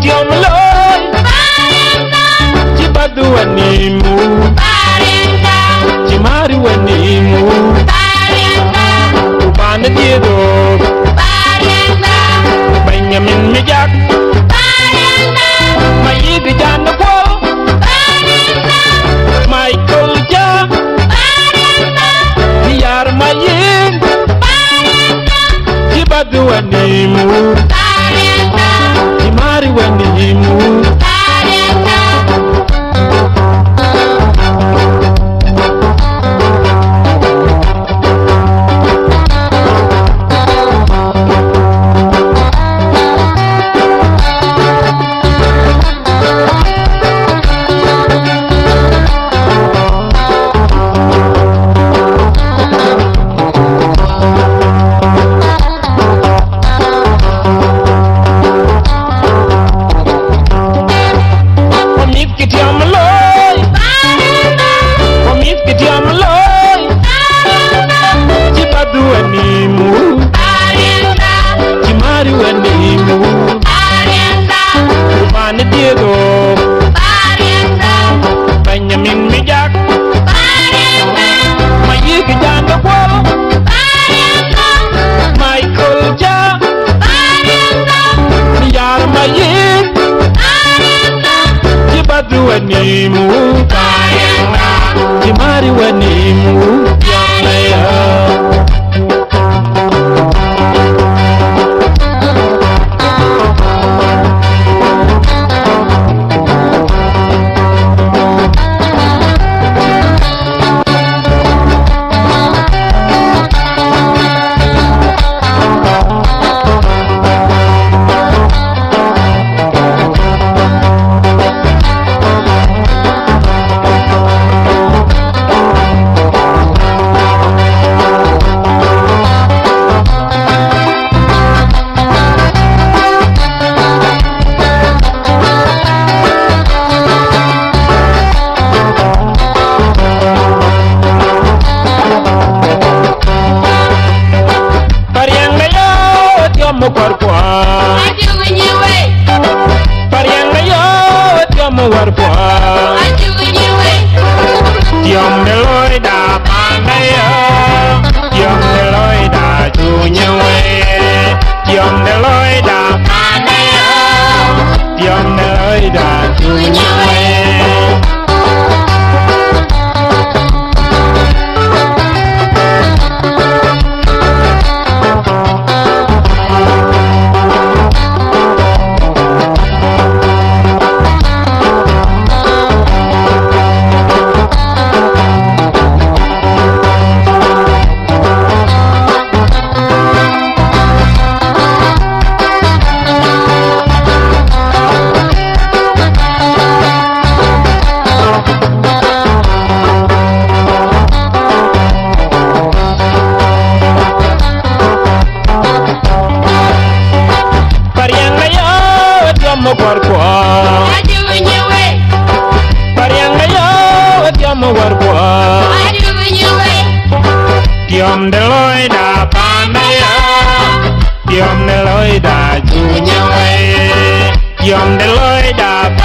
kitiom loy Chibadu wanimu Chimari wanimu Upana diedo Benjamin Mijak Mayigi janda kwa Michael Ja Niyar mayin Chibadu wanimu Chimari wanimu Benjamin Mijak Mayigi janda kwa Michael Ja Niyar mayin Chibadu wanimu Chimari wanimu Tiom de loy da pandaya Tiom de loy da tunyewe Tiom de loy da pandaya Tiom de loy da tunyewe Tiom de loy da pandaya Tiom de loy da junyawe Tiom de loy da